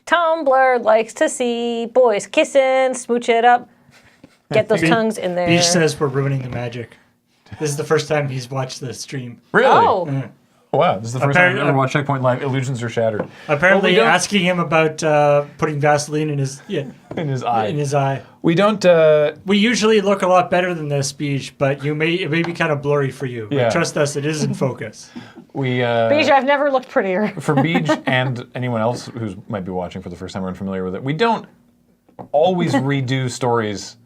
Tumblr likes to see boys kissing, smooch it up, get those tongues in there. Beach says we're ruining the magic. This is the first time he's watched the stream. Really? Oh. Wow, this is the first time I've ever watched CheckPoint Live. Illusions are shattered. Apparently, asking him about putting Vaseline in his in his eye. In his eye. We don't. We usually look a lot better than this, Beach, but it may be kind of blurry for you. Yeah. But trust us, it is in focus. Beej, I've never looked prettier. For Beej and anyone else who might be watching for the first time or unfamiliar with it, we don't always redo stories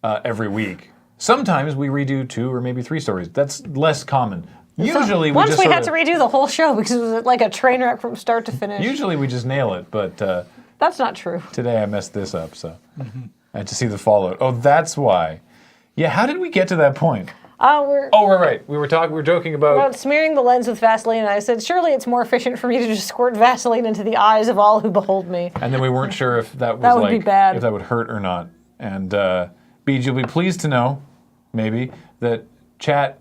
every week. Sometimes we redo 2 or maybe 3 stories. That's less common. Usually we Once we had to redo the whole show because it was like a train wreck from start to finish. Usually we just nail it, but that's not true. Today I messed this up, so I had to see the fallout. Oh, that's why. Yeah, how did we get to that point? We're right. We were joking about smearing the lens with Vaseline, and I said, surely it's more efficient for me to just squirt Vaseline into the eyes of all who behold me. And then we weren't sure if that was that would be bad. if that would hurt or not. And Beej, you'll be pleased to know, maybe, that chat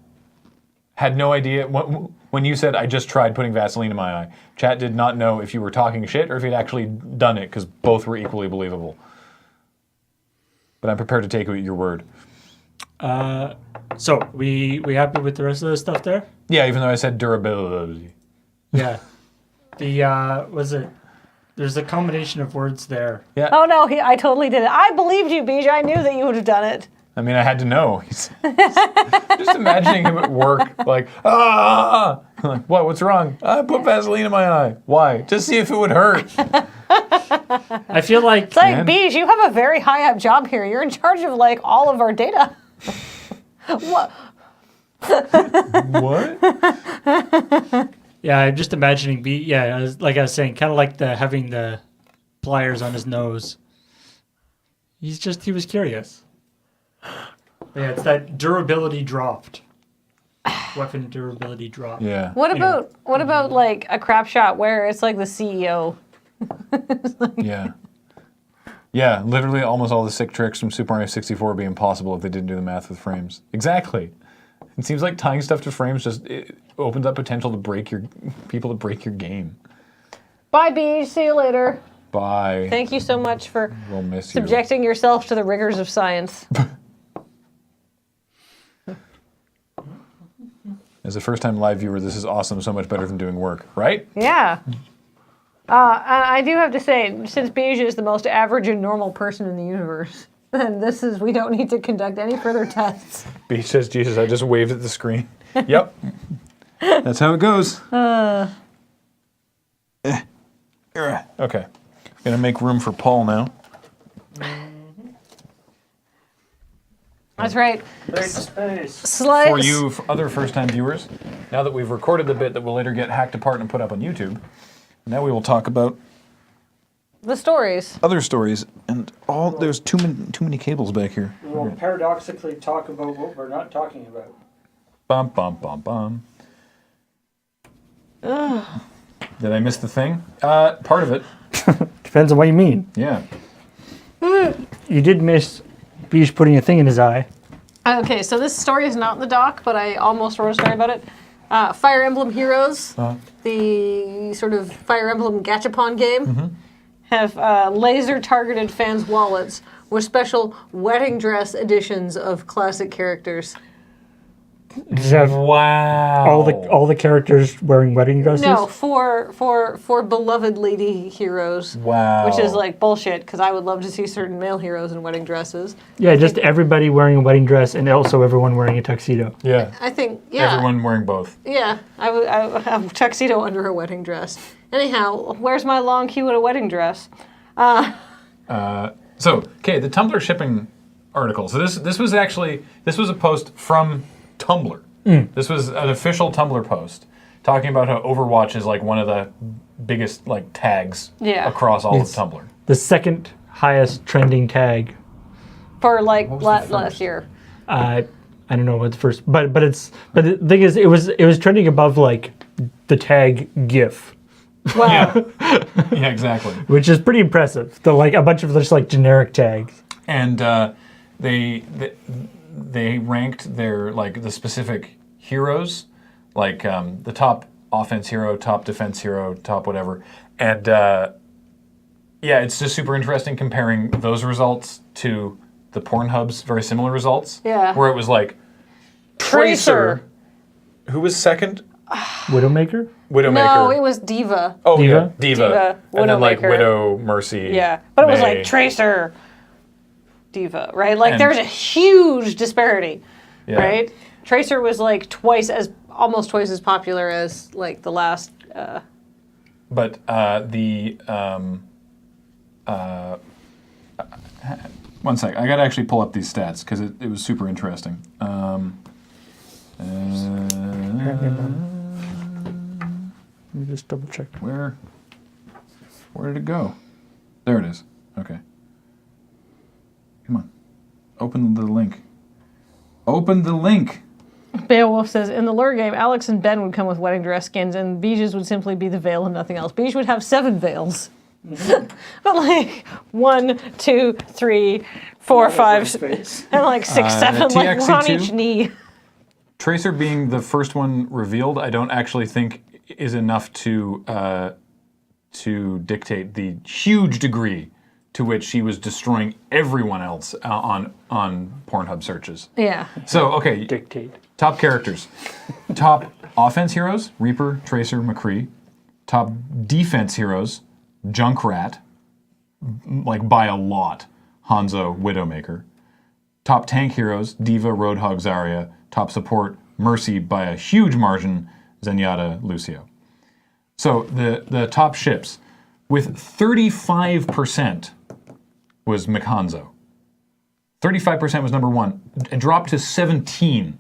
had no idea when you said I just tried putting Vaseline in my eye. Chat did not know if you were talking shit or if you'd actually done it, because both were equally believable. But I'm prepared to take your word. So we happy with the rest of the stuff there? Yeah, even though I said durability. Yeah. There's a combination of words there. Yeah. Oh no, I totally did it. I believed you, Beej. I knew that you would have done it. I mean, I had to know. Just imagining him at work, like, like, what's wrong? I put Vaseline in my eye. Why? Just see if it would hurt. I feel like... It's like, Beej, you have a very high up job here. You're in charge of, like, all of our data. What? What? Yeah, I'm just imagining, like I was saying, kind of like having the pliers on his nose. He was curious. Yeah, it's that durability dropped. Weapon durability dropped. Yeah. What about like a crap shot where it's like the CEO? Yeah. Yeah, literally almost all the sick tricks from Super Mario 64 would be impossible if they didn't do the math with frames. Exactly. It seems like tying stuff to frames it opens up potential to break your game. Bye, Beej. See you later. Bye. Thank you so much for We'll miss you. subjecting yourself to the rigors of science. As a first-time live viewer, this is awesome. So much better than doing work, right? Yeah. I do have to say, since Beej is the most average and normal person in the universe, then we don't need to conduct any further tests. Beej says, Jesus, I just waved at the screen. Yep. That's how it goes. Okay. Gonna make room for Paul now. That's right. For you other first-time viewers, now that we've recorded the bit that will later get hacked apart and put up on YouTube, now we will talk about the stories. Other stories, and there's too many cables back here. We'll paradoxically talk about what we're not talking about. Bum bum bum bum. Did I miss the thing? Part of it. Depends on what you mean. Yeah. You did miss Beej putting a thing in his eye. Okay, so this story is not in the doc, but I almost wrote a story about it. Fire Emblem Heroes, the sort of Fire Emblem gachapon game, have laser-targeted fans' wallets with special wedding dress editions of classic characters. Does it have all the characters wearing wedding dresses? No, for beloved lady heroes. Wow. Which is like bullshit, because I would love to see certain male heroes in wedding dresses. Yeah, just everybody wearing a wedding dress and also everyone wearing a tuxedo. Yeah. I think, yeah. Everyone wearing both. Yeah, I would have a tuxedo under a wedding dress. Anyhow, where's my long queue at a wedding dress? The Tumblr shipping article. So this was a post from Tumblr. This was an official Tumblr post talking about how Overwatch is like one of the biggest like tags across all of Tumblr. The second highest trending tag for like last year. I don't know what the first, but the thing is, it was trending above like the tag GIF. Wow. Yeah, exactly. Which is pretty impressive. Like a bunch of just like generic tags. And they ranked their like the specific heroes, like the top offense hero, top defense hero, top whatever, and Yeah, it's just super interesting comparing those results to the Pornhub's very similar results. Yeah. Where it was like Tracer. Who was second? Widowmaker? Widowmaker. No, it was Diva. Oh, Diva? yeah. Diva. And then like Widowmaker. Widow, Mercy. Yeah, but it was May. like Tracer, Diva, right? Like And- there's a huge disparity, Yeah. right? Tracer was like almost twice as popular as like the last. But one sec. I got to actually pull up these stats because it was super interesting. Let me just double check. Where did it go? There it is. Okay. Come on. Open the link. Open the link. Beowulf says, in the lure game, Alex and Ben would come with wedding dress skins, and Beige's would simply be the veil and nothing else. Beige would have 7 veils. But like 1, 2, 3, 4, 5, and like 6, 7, like one on TXC2? each knee. Tracer being the first one revealed, I don't actually think is enough to dictate the huge degree to which she was destroying everyone else on Pornhub searches. Yeah. So, okay, Dictate. top characters. Top offense heroes, Reaper, Tracer, McCree. Top defense heroes, Junkrat, like by a lot, Hanzo, Widowmaker. Top tank heroes, Diva, Roadhog, Zarya. Top support, Mercy by a huge margin, Zenyatta, Lucio. So the top ships, with 35% was McHanzo. 35% was number 1. It dropped to 17%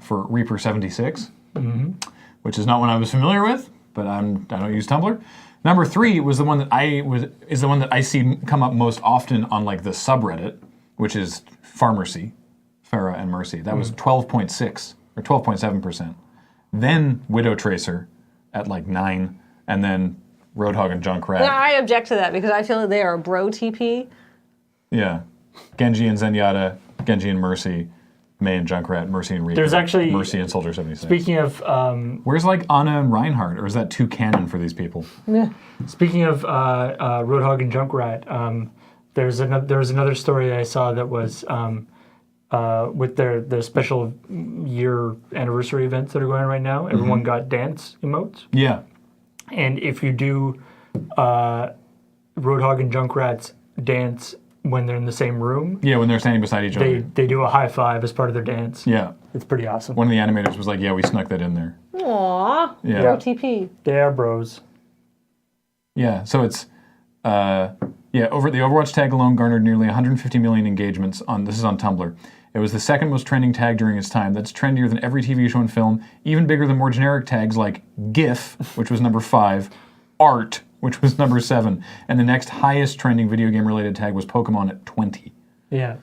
for Reaper 76, which is not one I was familiar with, but I don't use Tumblr. Number 3 was the one that is the one that I see come up most often on like the subreddit, which is Farmercy, Farah and Mercy. That was 12.6 or 12.7%. Then Widow Tracer at like 9, and then Roadhog and Junkrat. Now, I object to that because I feel that they are a bro TP. Yeah. Genji and Zenyatta, Genji and Mercy, May and Junkrat, Mercy and Reaper. There's actually- Mercy and Soldier 76. Speaking of Where's like Anna and Reinhardt, or is that too canon for these people? Speaking of Roadhog and Junkrat, there was another story I saw that was with their special year anniversary events that are going on right now. Everyone got dance emotes, Yeah. and if you do Roadhog and Junkrat's dance when they're in the same room, Yeah, when they're standing beside each other. they do a high five as part of their dance. Yeah. It's pretty awesome. One of the animators was like, yeah, we snuck that in there. Aww. Yeah. Bro TP. They are bros. Yeah, so it's over the Overwatch tag alone garnered nearly 150 million engagements this is on Tumblr. It was the second most trending tag during its time. That's trendier than every TV show and film, even bigger than more generic tags like GIF, which was number 5, Art, which was number 7, and the next highest trending video game related tag was Pokemon at 20. Yeah.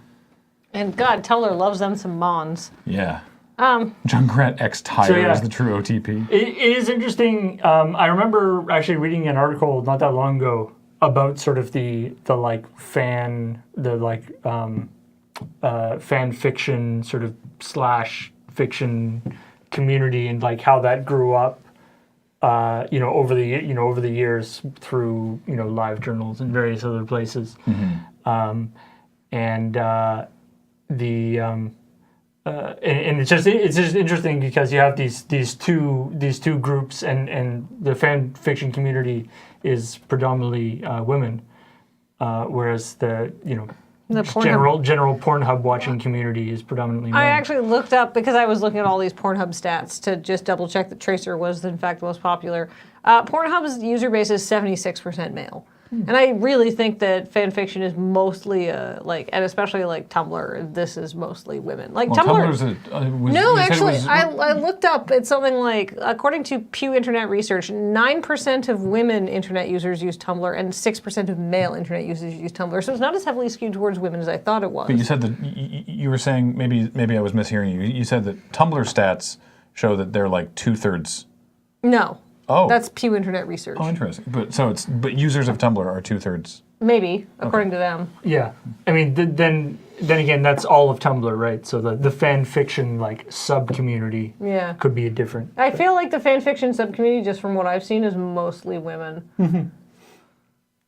And God, Tumblr loves them some Mons. Yeah. Junkrat X Tire is the true OTP. It is interesting. I remember actually reading an article not that long ago about sort of the fan fiction sort of / fiction community and like how that grew up. Over the years through live journals and various other places, and it's just interesting because you have these two groups and the fan fiction community is predominantly women, whereas the general Pornhub watching community is predominantly men. I actually looked up, because I was looking at all these Pornhub stats to just double check that Tracer was in fact the most popular. Pornhub's user base is 76% male. And I really think that fan fiction is mostly and especially like Tumblr, this is mostly women. Like Tumblr's I looked up, it's something like, according to Pew Internet Research, 9% of women internet users use Tumblr and 6% of male internet users use Tumblr. So it's not as heavily skewed towards women as I thought it was. But you said that you were saying, maybe I was mishearing you. You said that Tumblr stats show that they're like 2/3. No. Oh. That's Pew Internet Research. Oh, interesting. But users of Tumblr are 2/3. Maybe, according to them. Yeah, I mean, then again, that's all of Tumblr, right? So the fan fiction like sub community could be a different. I feel like the fan fiction sub community, just from what I've seen, is mostly women.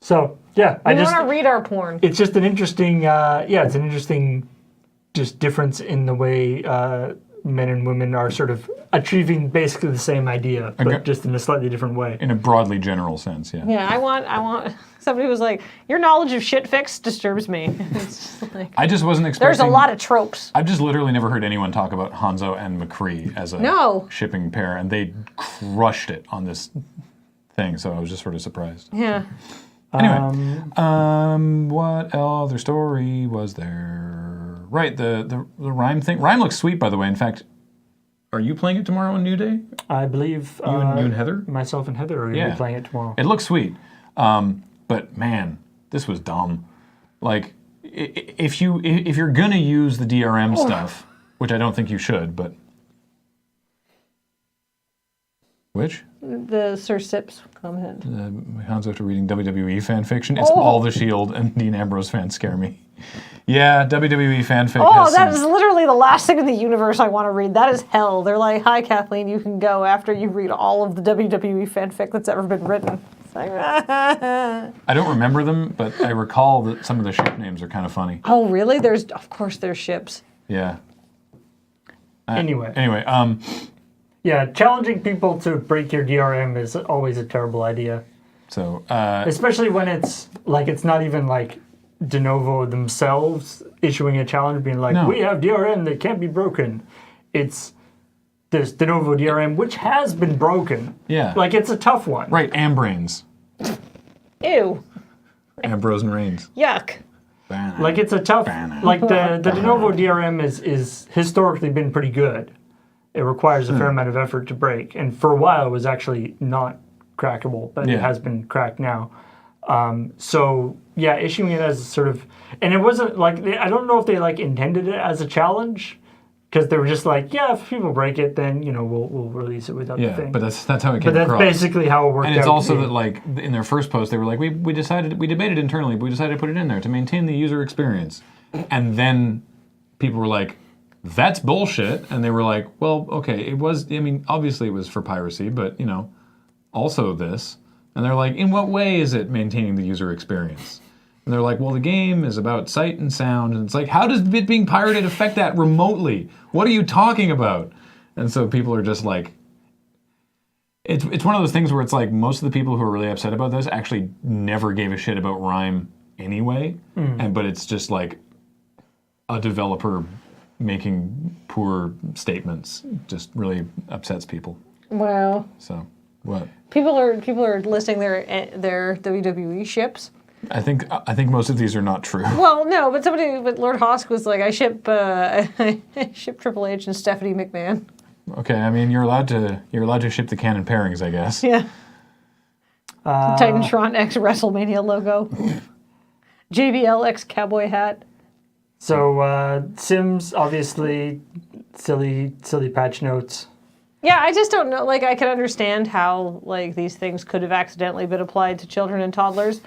So yeah, We want to read our porn. it's just an interesting, it's an interesting just difference in the way men and women are sort of achieving basically the same idea, but just in a slightly different way. In a broadly general sense, yeah. Yeah, I want. Somebody was like, "Your knowledge of shit fix disturbs me." It's just like, I just wasn't expecting... there's a lot of tropes. I've just literally never heard anyone talk about Hanzo and McCree as a shipping pair, and they crushed it on this thing, so I was just sort of surprised. Yeah. Anyway, what other story was there? Right, the Rhyme thing. Rhyme looks sweet, by the way. In fact, are you playing it tomorrow on New Day? I believe You and Heather? myself and Heather are going to be playing it tomorrow. It looks sweet. But man, this was dumb. Like, if you're going to use the DRM stuff, which I don't think you should, but... Which? The Sir Sips comment. Hanzo after reading WWE fan fiction. It's all the Shield and Dean Ambrose fans scare me. Yeah, WWE fanfic. Oh, that is literally the last thing in the universe I want to read. That is hell. They're like, "Hi, Kathleen, you can go after you read all of the WWE fanfic that's ever been written." It's like, I don't remember them, but I recall that some of the ship names are kind of funny. oh, really? Of course, there's ships. Yeah. Anyway. Yeah, challenging people to break your DRM is always a terrible idea. So, especially when it's not even like de novo themselves issuing a challenge, being like, we have DRM that can't be broken. It's this de novo DRM which has been broken. Yeah. Like, it's a tough one. Right, Ambrains. Ew. Ambrose and Reigns. Yuck. Like, it's a tough... Like, the de novo DRM is historically been pretty good. It requires a fair amount of effort to break. And for a while, it was actually not crackable, but it has been cracked now. So, yeah, issuing it as sort of... And it wasn't like... I don't know if they, like, intended it as a challenge, because they were just like, yeah, if people break it, then, you know, we'll release it without the thing. Yeah, but that's how it came across. But that's basically how it worked out. And it's also that, like, in their first post, they were like, we debated internally, but we decided to put it in there to maintain the user experience. And then people were like, that's bullshit. And they were like, well, okay, it was, I mean, obviously it was for piracy, but, you know, also this. And they're like, in what way is it maintaining the user experience? And they're like, well, the game is about sight and sound. And it's like, how does it being pirated affect that remotely? What are you talking about? And so people are just like, it's one of those things where it's like most of the people who are really upset about this actually never gave a shit about Rhyme anyway. But it's just like a developer making poor statements just really upsets people. Wow. So, what? People are listing their WWE ships. I think most of these are not true. Well, no, but Lord Hosk was like, I ship Triple H and Stephanie McMahon. Okay, I mean you're allowed to ship the canon pairings, I guess. Yeah. Titantron X WrestleMania logo. JBL X cowboy hat. So Sims, obviously, silly patch notes. Yeah, I just don't know. Like, I can understand how like these things could have accidentally been applied to children and toddlers,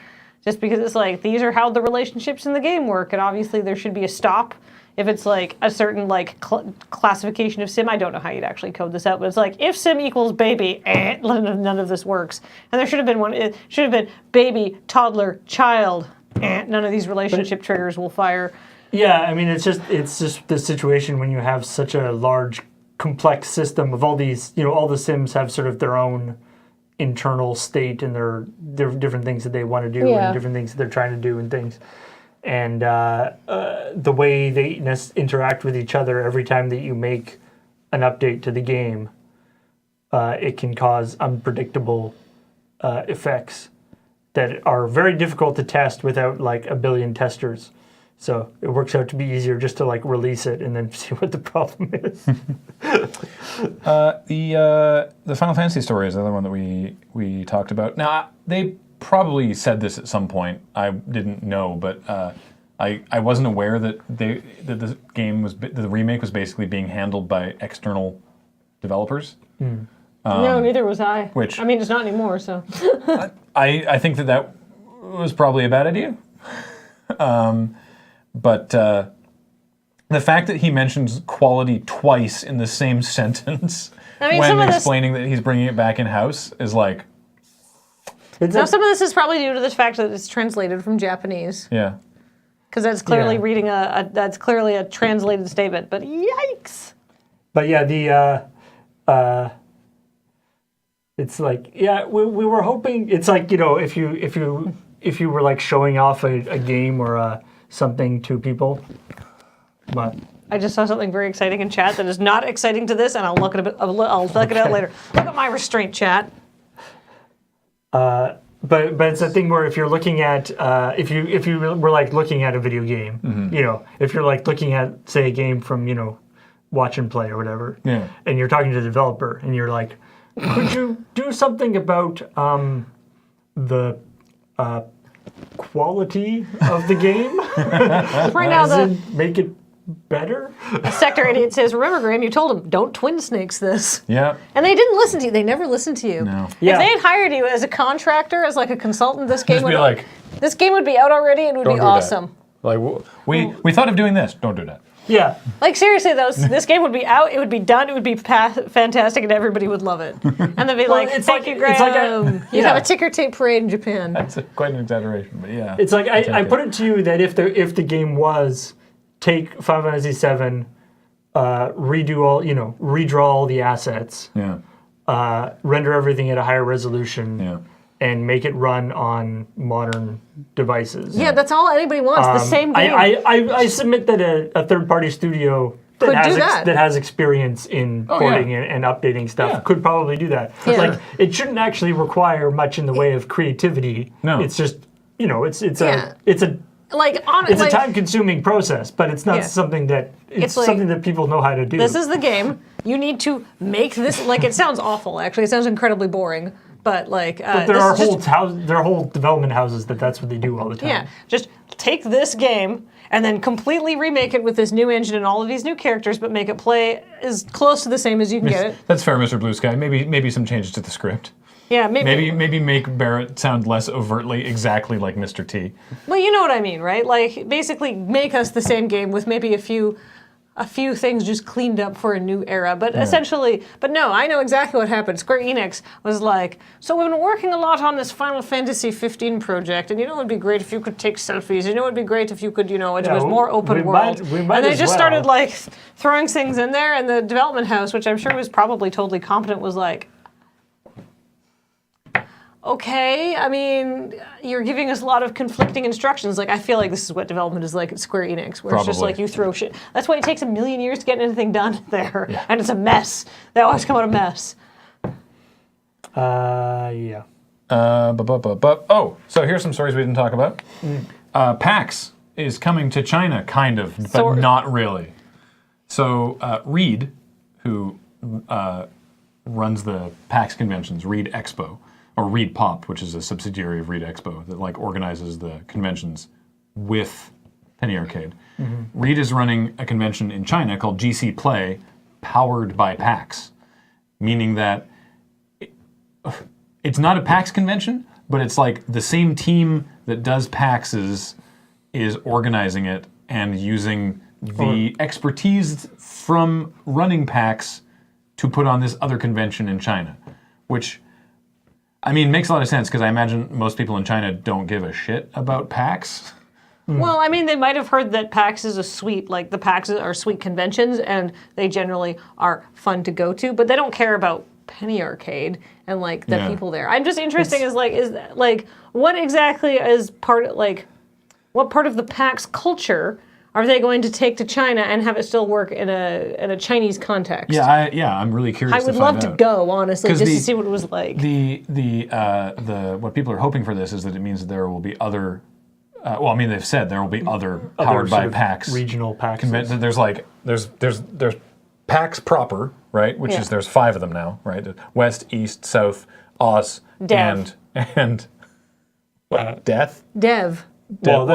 just because it's like these are how the relationships in the game work, and obviously there should be a stop if it's like a certain like classification of sim. I don't know how you'd actually code this out, but it's like if sim equals baby, none of this works, and there should have been one. It should have been baby, toddler, child. None of these relationship triggers will fire. Yeah, I mean, it's just the situation when you have such a large, complex system of all these, you know, all the Sims have sort of their own internal state and their different things that they want to do and different things that they're trying to do and things. And the way they interact with each other every time that you make an update to the game, it can cause unpredictable effects that are very difficult to test without like a billion testers. So it works out to be easier just to like release it and then see what the problem is. The Final Fantasy story is the other one that we talked about. Now they probably said this at some point. I didn't know, but I wasn't aware that the remake was basically being handled by external developers. No, neither was I. Which I mean, it's not anymore. So I think that was probably a bad idea. But the fact that he mentions quality twice in the same sentence when explaining that he's bringing it back in-house is like... Now, some of this is probably due to the fact that it's translated from Japanese, Yeah. because that's clearly Yeah. reading that's clearly a translated statement. But yikes! But yeah, it's like, yeah, we were hoping, it's like, if you were like showing off a game or something to people, but I just saw something very exciting in chat that is not exciting to this, and I'll look it out later. Look at my restraint, chat. but it's a thing where if you're looking at if you were like looking at a video game, if you're like looking at, say, a game from Watch and Play or whatever, and you're talking to the developer and you're like, could you do something about the quality of the game? Right now, Make it better? Sector 88 says, remember, Graham, you told them, don't twin snakes this. Yeah. And they didn't listen to you. They never listened to you. No. If they had hired you as a contractor, as like a consultant, this game Just be like, this game would be out already and would don't be do awesome. that. Like, we thought of doing this. Don't do that. Yeah. Like, seriously, though, this game would be out, it would be done, it would be fantastic, and everybody would love it. And they'd be like, it's thank like- you, Graham. it's like You'd have a ticker tape parade in Japan. That's quite an exaggeration, but yeah. It's like I put it to you that if the game was take Final Fantasy VII, redraw all the assets, render everything at a higher resolution, and make it run on modern devices. Yeah, that's all anybody wants, the same game. I submit that a third-party studio Could do that. that has experience in porting and updating stuff could probably do that. Yeah. Like, it shouldn't actually require much in the way of creativity. No. It's just it's Yeah. a time-consuming process, but it's not something that It's like- something that people know how to do. This is the game. You need to make this, like, it sounds awful, actually. It sounds incredibly boring. But, like, there this are is just- there are whole development houses that's what they do all the time. Yeah, just take this game and then completely remake it with this new engine and all of these new characters, but make it play as close to the same as you can get it. That's fair, Mr. Blue Sky. Maybe some changes to the script. Yeah, maybe. Maybe make Barrett sound less overtly exactly like Mr. T. Well, you know what I mean, right? Like, basically make us the same game with maybe a few things just cleaned up for a new era. But essentially, but no, I know exactly what happened. Square Enix was like, so we've been working a lot on this Final Fantasy 15 project, and it would be great if you could take selfies. It would be great if you could, it was more open world. We might and they as just well. started like throwing things in there, and the development house, which I'm sure was probably totally competent, was like, okay, I mean, you're giving us a lot of conflicting instructions. Like, I feel like this is what development is like at Square Enix, where it's just Probably. like you throw shit. That's why it takes a million years to get anything done there, and it's a mess. They always come out a mess. Yeah. Oh, so here's some stories we didn't talk about. PAX is coming to China, kind of, but Sort of. not really. So Reed, who runs the PAX conventions, Reed Expo, or Reed Pop, which is a subsidiary of Reed Expo that like organizes the conventions with Penny Arcade. Reed is running a convention in China called GC Play, powered by PAX, meaning that it's not a PAX convention, but it's like the same team that does PAXs is organizing it and using the expertise from running PAX to put on this other convention in China, which, I mean, makes a lot of sense because I imagine most people in China don't give a shit about PAX. Well, I mean, they might have heard that PAX is a suite, like the PAX are suite conventions, and they generally are fun to go to, but they don't care about Penny Arcade and like the people there. I'm just interested is what exactly is what part of the PAX culture are they going to take to China and have it still work in a Chinese context? I'm really curious. I would love to go, honestly, just to see what it was like. The what people are hoping for this is that it means that there will be other. They've said there will be other powered by sort of PAX regional PAX. There's PAX proper, right? Which is there's 5 of them now, right? West, East, South, Oz, Dev. and Death. Dev. Dev.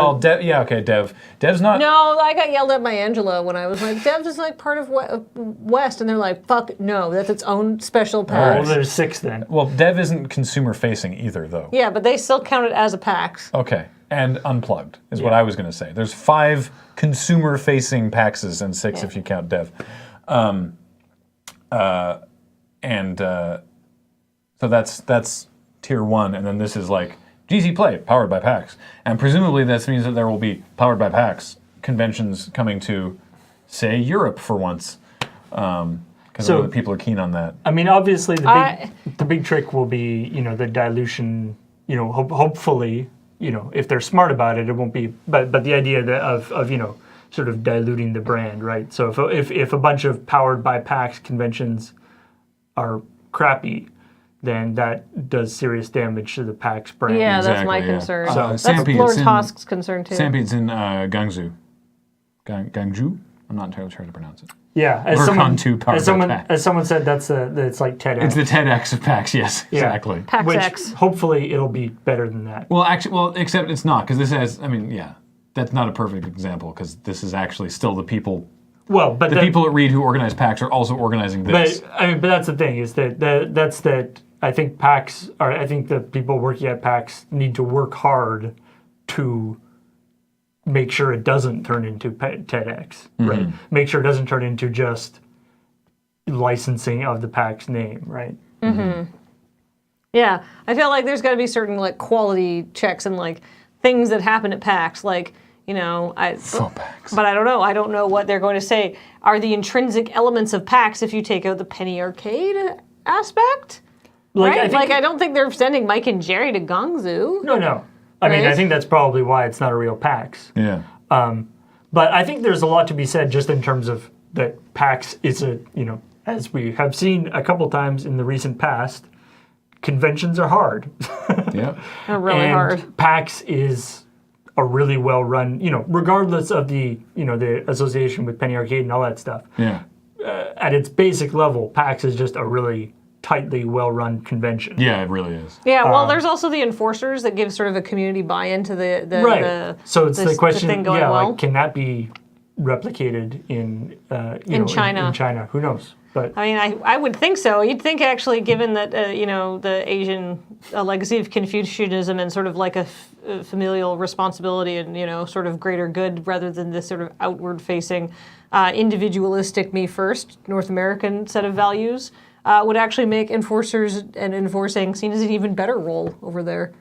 Dev's not. No, I got yelled at by Angela when I was like, Dev's is like part of West, and they're like, fuck, no, that's its own special PAX. Well, there's 6 then. Well, Dev isn't consumer facing either, though. Yeah, but they still count it as a PAX. Okay, and unplugged is what I was going to say. There's 5 consumer facing PAXs and 6 if you count Dev. So that's tier 1, and then this is like GC Play, powered by PAX. And presumably this means that there will be powered by PAX conventions coming to, say, Europe for once. Because I know that people are keen on that. I mean, obviously, the big trick will be, the dilution, hopefully, if they're smart about it, it won't be, but the idea of sort of diluting the brand, right? So if a bunch of powered by PAX conventions are crappy, then that does serious damage to the PAX brand. Yeah, that's my Exactly, yeah. concern. So That's Stampede, Lord it's in- Hosk's concern too. Stampede's in Guangzhou. Guangzhou? I'm not entirely sure how to pronounce it. Yeah, as We're someone, on to powered as by someone, PAX. as someone said, it's like TEDx. It's the TEDx of PAX, yes, Yeah. exactly. PAX which X. hopefully it'll be better than that. Well, actually, except it's not, because this has, that's not a perfect example, because this is actually still the people. Well, but The people at Reed who organize PAX are also organizing this. but that's the thing is that I think PAX, or I think the people working at PAX need to work hard to make sure it doesn't turn into TEDx, right? Make sure it doesn't turn into just licensing of the PAX name, right? Yeah, I feel like there's got to be certain like quality checks and like things that happen at PAX, like For PAX. But I don't know. I don't know what they're going to say. Are the intrinsic elements of PAX if you take out the penny arcade aspect? Right? I don't think they're sending Mike and Jerry to Guangzhou. No. I mean, Right? I think that's probably why it's not a real PAX. Yeah. But I think there's a lot to be said just in terms of that PAX is as we have seen a couple times in the recent past, conventions are hard. Yeah. They're really and hard. PAX is a really well run, regardless of the association with Penny Arcade and all that stuff. Yeah. At its basic level, PAX is just a really tightly well run convention. Yeah, it really is. Yeah, well, there's also the enforcers that give sort of a community buy-in to the Right. So it's the question, thing going well. can that be replicated in China. In China, who knows? But I mean, I would think so. You'd think actually, given that the Asian legacy of Confucianism and sort of like a familial responsibility and sort of greater good rather than this sort of outward-facing, individualistic me first North American set of values would actually make enforcers and enforcing seen as an even better role over there,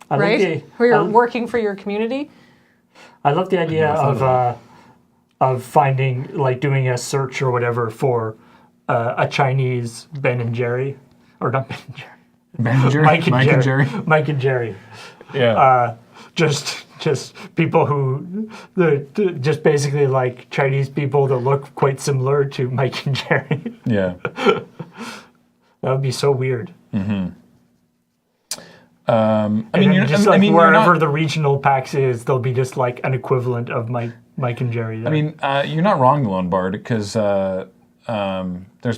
right? Where you're working for your community. I love the idea of finding doing a search or whatever for a Chinese Ben and Jerry, or not Ben and Jerry. Ben and Jerry? Mike and Jerry? Mike and Jerry. Yeah. Just people who just basically like Chinese people that look quite similar to Mike and Jerry. Yeah. That would be so weird. I mean, Wherever the regional PAX is, there'll be just like an equivalent of Mike and Jerry there. I mean, you're not wrong, Lone Bard, because there's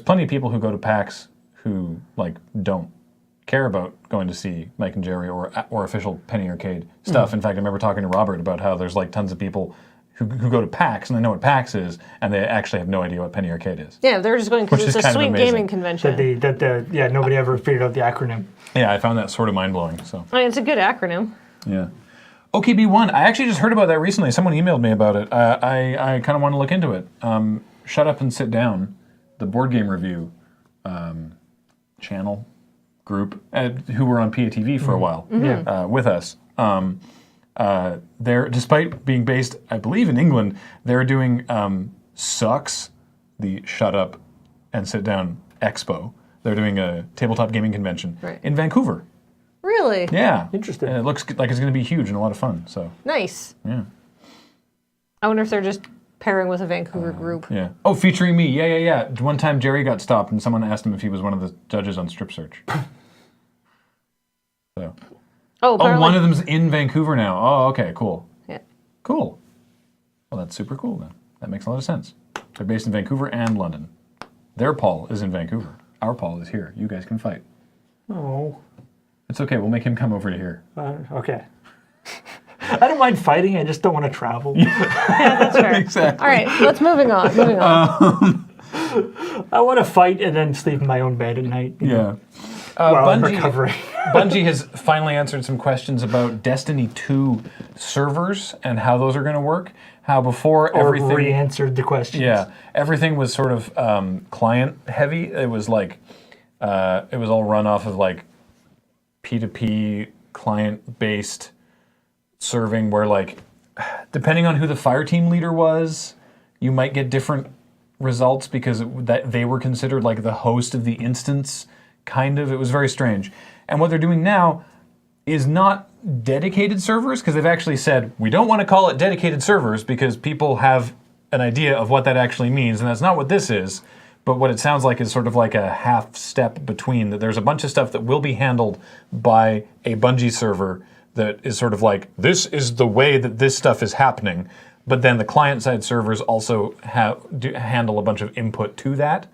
plenty of people who go to PAX who don't care about going to see Mike and Jerry or official Penny Arcade stuff. In fact, I remember talking to Robert about how there's tons of people who go to PAX and they know what PAX is, and they actually have no idea what Penny Arcade is. Yeah, they're just going because Which it's is a kind of sweet amazing. gaming convention. Nobody ever figured out the acronym. Yeah, I found that sort of mind-blowing. So I mean, it's a good acronym. yeah. OKB1, I actually just heard about that recently. Someone emailed me about it. I kind of want to look into it. Shut Up and Sit Down, the board game review channel group, who were on PATV for a while with us. They're, despite being based, I believe, in England, they're doing Sucks, the Shut Up and Sit Down Expo. They're doing a tabletop gaming convention in Vancouver. Really? Yeah. Interesting. And it looks like it's going to be huge and a lot of fun. So Nice. yeah. I wonder if they're just pairing with a Vancouver group. Yeah. Oh, featuring me. Yeah. One time Jerry got stopped and someone asked him if he was one of the judges on Strip Search. So. Oh, Oh, apparently. one of them's in Vancouver now. Oh, okay, cool. Yeah. Cool. Well, that's super cool then. That makes a lot of sense. They're based in Vancouver and London. Their Paul is in Vancouver. Our Paul is here. You guys can fight. Oh. It's okay. We'll make him come over to here. Okay. I don't mind fighting. I just don't want to travel. That's fair. Exactly. All right, let's moving on. I want to fight and then sleep in my own bed at night. Yeah. While I'm recovering. Bungie has finally answered some questions about Destiny 2 servers and how those are going to work. How before Or everything... re-answered the questions. Yeah, everything was sort of client heavy. It was it was all run off of P2P client-based serving where, like, depending on who the fire team leader was, you might get different results because that they were considered like the host of the instance, kind of. It was very strange. And what they're doing now is not dedicated servers, because they've actually said, we don't want to call it dedicated servers because people have an idea of what that actually means, and that's not what this is. But what it sounds like is sort of like a half step between, that there's a bunch of stuff that will be handled by a Bungie server that is sort of like, this is the way that this stuff is happening. But then the client-side servers also handle a bunch of input to that.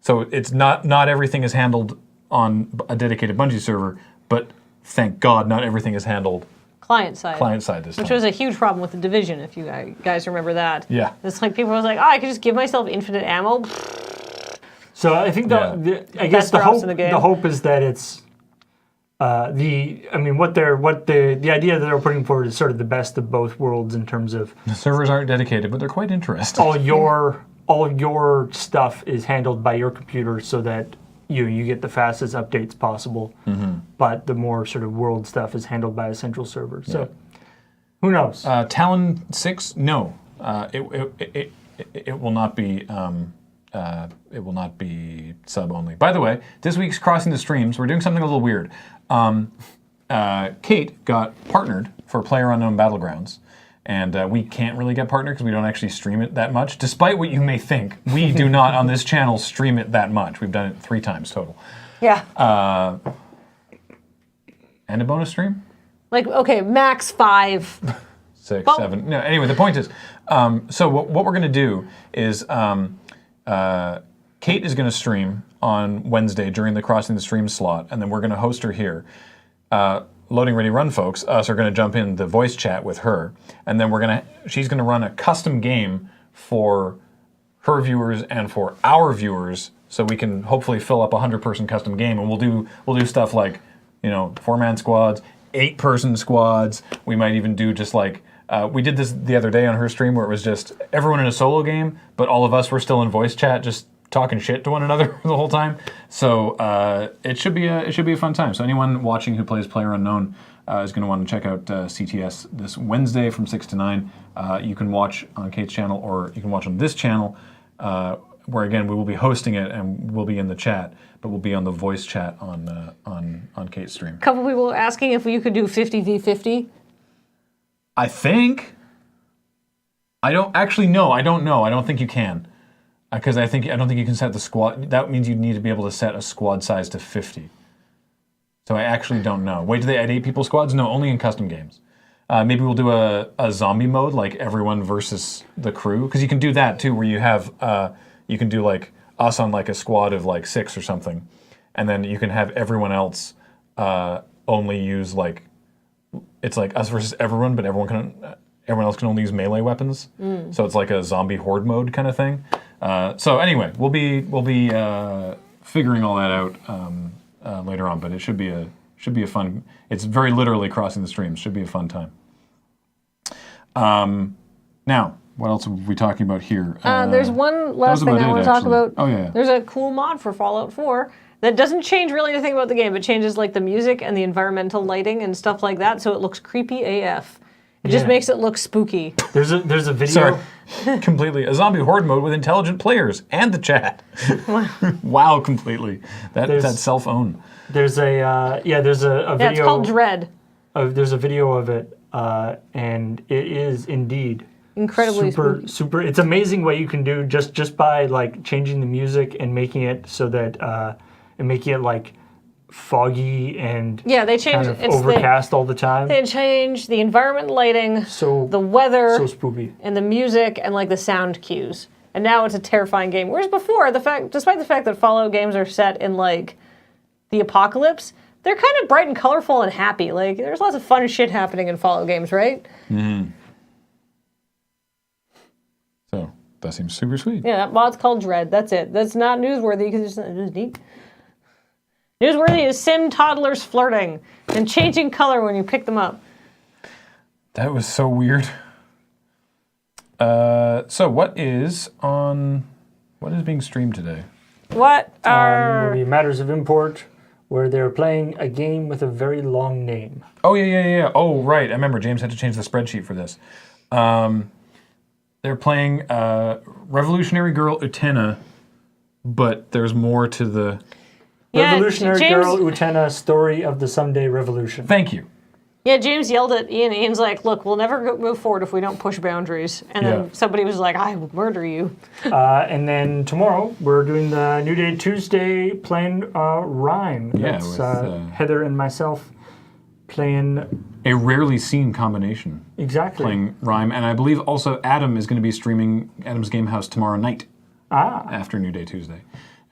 So it's not everything is handled on a dedicated Bungie server, but thank God not everything is handled Client side this which time. was a huge problem with the Division, if you guys remember that. Yeah. It's like people was like, oh, I could just give myself infinite ammo. So I think I guess Best drops in the game. the hope is that it's the idea that they're putting forward is sort of the best of both worlds in terms of The servers aren't dedicated, but they're quite interesting. all your stuff is handled by your computer so that you get the fastest updates possible. But the more sort of world stuff is handled by a central server. So who knows? Talon 6, no. It will not be it will not be sub only. By the way, this week's Crossing the Streams, we're doing something a little weird. Kate got partnered for PlayerUnknown Battlegrounds, and we can't really get partnered because we don't actually stream it that much. Despite what you may think, we do not on this channel stream it that much. We've done it 3 times total. Yeah. And a bonus stream? Like, okay, max 5. 6, Well- 7. No, anyway, the point is, so what we're going to do is Kate is going to stream on Wednesday during the Crossing the Stream slot, and then we're going to host her here. Loading Ready Run folks, us are going to jump in the voice chat with her, and then she's going to run a custom game for her viewers and for our viewers, so we can hopefully fill up a 100-person custom game, and we'll do stuff like, 4-man squads, 8-person squads. We might even do just like we did this the other day on her stream where it was just everyone in a solo game, but all of us were still in voice chat, just talking shit to one another the whole time. So it should be a fun time. So anyone watching who plays PlayerUnknown is going to want to check out CTS this Wednesday from 6 to 9. You can watch on Kate's channel, or you can watch on this channel, where again we will be hosting it and we'll be in the chat, but we'll be on the voice chat on Kate's stream. A couple people were asking if you could do 50v50. I think. I don't actually know. I don't know. I don't think you can. Because I don't think you can set the squad. That means you'd need to be able to set a squad size to 50. So I actually don't know. Wait, do they add 8-people squads? No, only in custom games. Maybe we'll do a zombie mode, like everyone versus the crew. Because you can do that too, where you have, you can do like us on like a squad of like 6 or something. And then you can have everyone else only use like, it's like us versus everyone, but everyone else can only use melee weapons. So it's like a zombie horde mode kind of thing. So anyway, we'll be figuring all that out later on, but it should be a fun. It's very literally Crossing the Streams. Should be a fun time. Now, what else are we talking about here? There's one last thing I want to talk about. Oh yeah. There's a cool mod for Fallout 4 that doesn't change really anything about the game. It changes like the music and the environmental lighting and stuff like that, so it looks creepy AF. It just makes it look spooky. There's a video. Sorry, completely a zombie horde mode with intelligent players and the chat. Wow, completely. That's self-own. There's a video. Yeah, it's called Dread. There's a video of it, and it is indeed Incredibly spooky. super. It's amazing what you can do just by like changing the music and making it so that like foggy and they change kind of overcast all the time. They change the environment lighting, the weather, so spooky, and the music and like the sound cues. And now it's a terrifying game. Whereas before, despite the fact that Fallout games are set in like the apocalypse, they're kind of bright and colorful and happy. Like there's lots of fun shit happening in Fallout games, right? Mm-hmm. So that seems super sweet. Yeah, that mod's called Dread. That's it. That's not newsworthy because it's neat. Newsworthy is sim toddlers flirting and changing color when you pick them up. That was so weird. So what is being streamed today? What will are... be matters of import, where they're playing a game with a very long name. Oh, yeah. Oh, right. I remember James had to change the spreadsheet for this. They're playing Revolutionary Girl Utena, but there's more to the... Yeah, Revolutionary James- Girl Utena, Story of the Someday Revolution. Thank you. Yeah, James yelled at Ian. Ian's like, look, we'll never move forward if we don't push boundaries. And then Yeah. somebody was like, I will murder you. And then tomorrow, we're doing the New Day Tuesday playing Rhyme. Yeah, That's with, Heather and myself playing... A rarely seen combination. Exactly. Playing Rhyme. And I believe also Adam is going to be streaming Adam's Game House tomorrow night. After New Day Tuesday.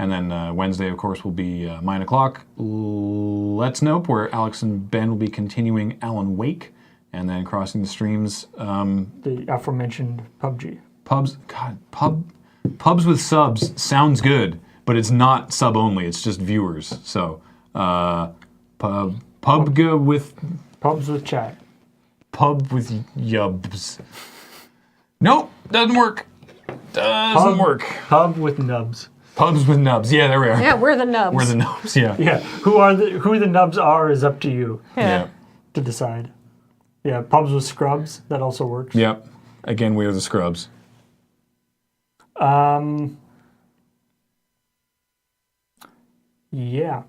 And then Wednesday, of course, will be Mine O'Clock. Let's Nope, where Alex and Ben will be continuing Alan Wake. And then crossing the streams. The aforementioned PUBG. Pubs with subs sounds good, but it's not sub only. It's just viewers. So, pubg with... Pubs with chat. Pub with yubs. Nope, doesn't work. Doesn't work. Pub with nubs. Pubs with nubs. Yeah, there we are. Yeah, we're the nubs. We're the nubs, yeah. Yeah, who the nubs are is up to you Yeah. to decide. Yeah, pubs with scrubs, that also works. Yep. Again, we are the scrubs. Yeah.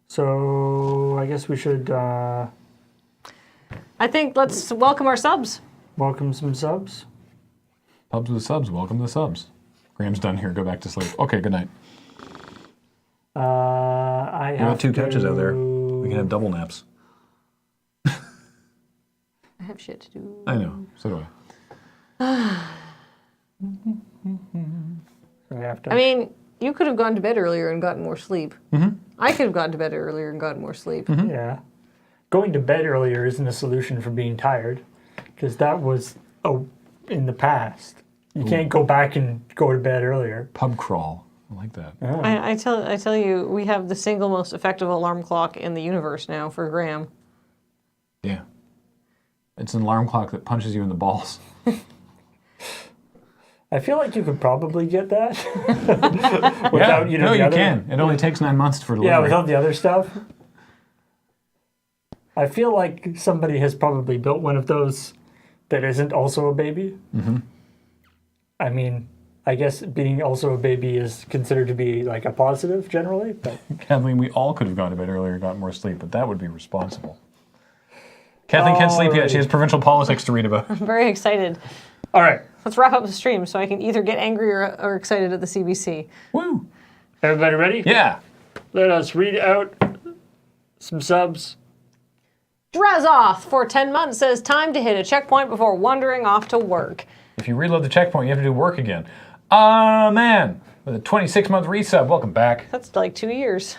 So I guess we should I think let's welcome our subs. welcome some subs. Pubs with subs. Welcome to the subs. Graham's done here. Go back to sleep. Okay, good night. I We have got two couches out there. We to- can have double naps. I have shit to do. I know. So do I. I have to. I mean, you could have gone to bed earlier and gotten more sleep. Mm-hmm. I could have gone to bed earlier and gotten more sleep. Mm-hmm. Yeah. Going to bed earlier isn't a solution for being tired, because that was in the past. You can't go back and go to bed earlier. Pub crawl. I like that. I tell you, we have the single most effective alarm clock in the universe now for Graham. Yeah. It's an alarm clock that punches you in the balls. I feel like you could probably get that. Yeah. Without, No, the you other, can. It only takes 9 months for delivery. Yeah, without the other stuff. I feel like somebody has probably built one of those that isn't also a baby. Mm-hmm. I mean, I guess being also a baby is considered to be like a positive generally, but Kathleen, we all could have gone to bed earlier and got more sleep, but that would be responsible. Kathleen can't sleep yet. She has provincial politics to read about. I'm very excited. all right. Let's wrap up the stream so I can either get angry or excited at the CBC. Woo! Everybody ready? Yeah. Let us read out some subs. Drazoth for 10 months says time to hit a checkpoint before wandering off to work. If you reload the checkpoint, you have to do work again. Man, with a 26-month resub. Welcome back. That's like 2 years.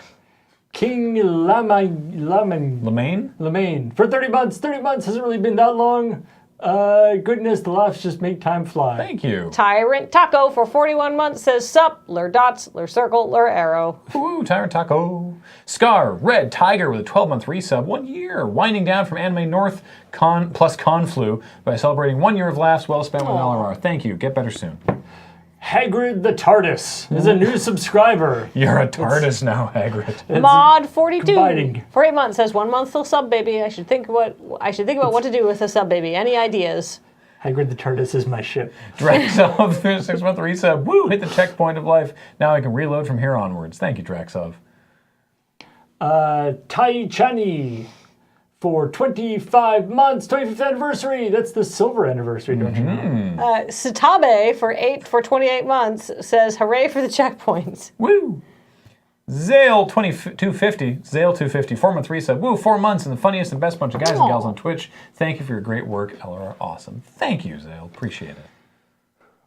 King Lemaine? Lemaine for 30 months. 30 months hasn't really been that long. Goodness, the laughs just make time fly. Thank you. Tyrant Taco for 41 months says sup, lure dots, lure circle, lure arrow. Woo, Tyrant Taco. Scar, Red Tiger with a 12-month resub. 1 year. Winding down from Anime North plus Conflu by celebrating 1 year of laughs well spent with an LRR. Thank you. Get better soon. Hagrid the TARDIS is a new subscriber. You're a TARDIS now, Hagrid. Mod 42 combining. for 8 months says 1 month till sub baby. I should think about what to do with a sub baby. Any ideas? Hagrid the TARDIS is my ship. Draxov, 6-month resub. Woo, hit the checkpoint of life. Now I can reload from here onwards. Thank you, Draxov. Tai Chani for 25 months, 25th anniversary. That's the silver anniversary, don't you know? Satabe for 28 months says hooray for the checkpoints. Woo! Zale 250, Zale 250, 4-month resub. Woo, 4 months and the funniest and best bunch of guys and gals on Twitch. Thank you for your great work, LR. Awesome. Thank you, Zale. Appreciate it.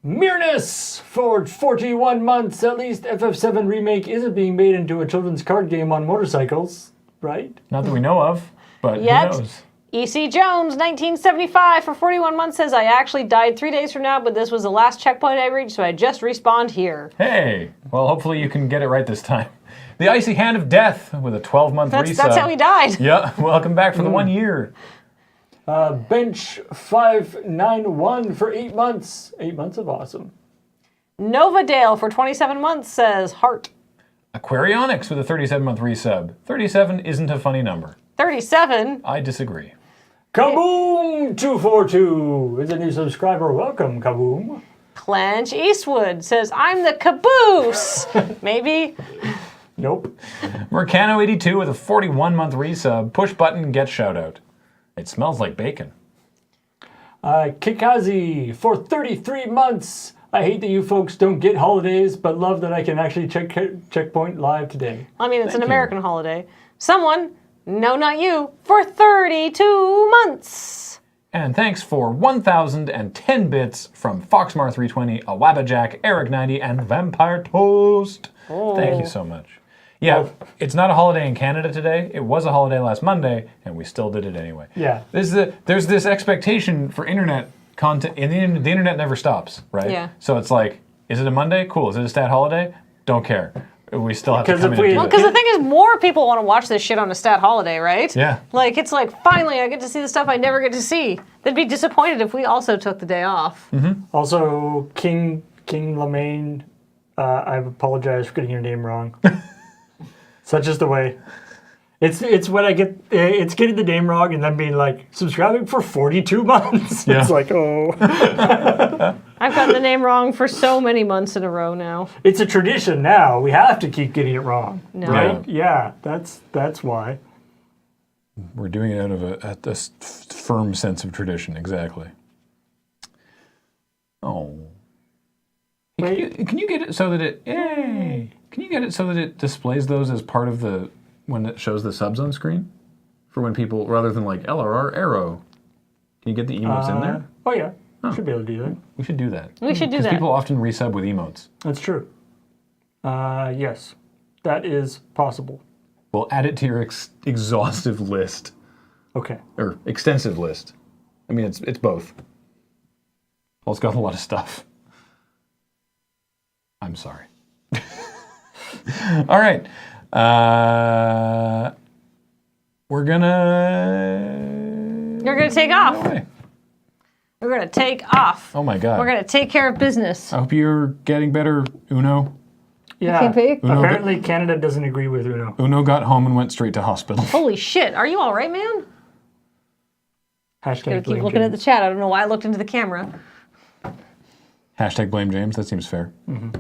Mirnus for 41 months. At least FF7 Remake isn't being made into a children's card game on motorcycles, right? Not that we know of, but Yet. who knows? EC Jones 1975 for 41 months says I actually died 3 days from now, but this was the last checkpoint I reached, so I just respawned here. Hey, well, hopefully you can get it right this time. The Icy Hand of Death with a 12-month resub. That's how he died. Yeah, welcome back for the 1 year. Bench 591 for 8 months. 8 months of awesome. Nova Dale for 27 months says heart. Aquarionics with a 37-month resub. 37 isn't a funny number. 37. I disagree. Kaboom242 is a new subscriber. Welcome, Kaboom. Clanch Eastwood says, I'm the caboose. Maybe. Nope. Mercano82 with a 41-month resub. Push button, get shout out. It smells like bacon. Kikazi for 33 months. I hate that you folks don't get holidays, but love that I can actually check Checkpoint live today. I mean, it's Thank an you. American holiday. Someone, no, not you, for 32 months. And thanks for 1,010 bits from Foxmar320, Awabajack, Eric90, and Vampire Toast. Thank you so much. Yeah, it's not a holiday in Canada today. It was a holiday last Monday, and we still did it anyway. Yeah. There's this expectation for internet content, and the internet never stops, right? Yeah. So it's like, is it a Monday? Cool. Is it a stat holiday? Don't care. We still have to Because come if in and we- do Well, it. because the thing is, more people want to watch this shit on a stat holiday, right? Yeah. Like, it's like, finally, I get to see the stuff I never get to see. They'd be disappointed if we also took the day off. Also, King Lamaine, I apologize for getting your name wrong. Such is the way. It's when I get it's getting the name wrong and then being like subscribing for 42 months. Yeah. It's like, oh. I've gotten the name wrong for so many months in a row now. It's a tradition now. We have to keep getting it wrong. No. Right? Yeah, that's why. We're doing it out of a firm sense of tradition, exactly. Oh. Wait. Can you get it so that it... Yay! Can you get it so that it displays those as part of the... when it shows the subs on screen? For when people... rather than like LRR arrow. Can you get the emotes in there? Oh yeah. Should be able to do that. We should do that. We should do Because that. people often resub with emotes. That's true. Yes. That is possible. We'll add it to your exhaustive list. Okay. Or extensive list. I mean, it's both. Well, it's got a lot of stuff. I'm sorry. All right. We're gonna... You're going to take off. away. We're going to take off. Oh my God. We're going to take care of business. I hope you're getting better, Uno. Yeah. can't pay? Uno Apparently, Canada doesn't agree with Uno. Uno got home and went straight to hospital. Holy shit. Are you all right, man? Hashtag Gotta keep blame looking at the James. chat. I don't know why I looked into the camera. Hashtag blame James. That seems fair. All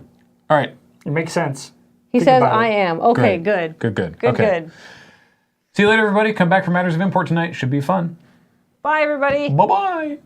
right. It makes sense. He Think says, about it. I am. Okay, Great. good. Good. Good, Okay. good. See you later, everybody. Come back for Matters of Import tonight. Should be fun. Bye, everybody. Bye-bye.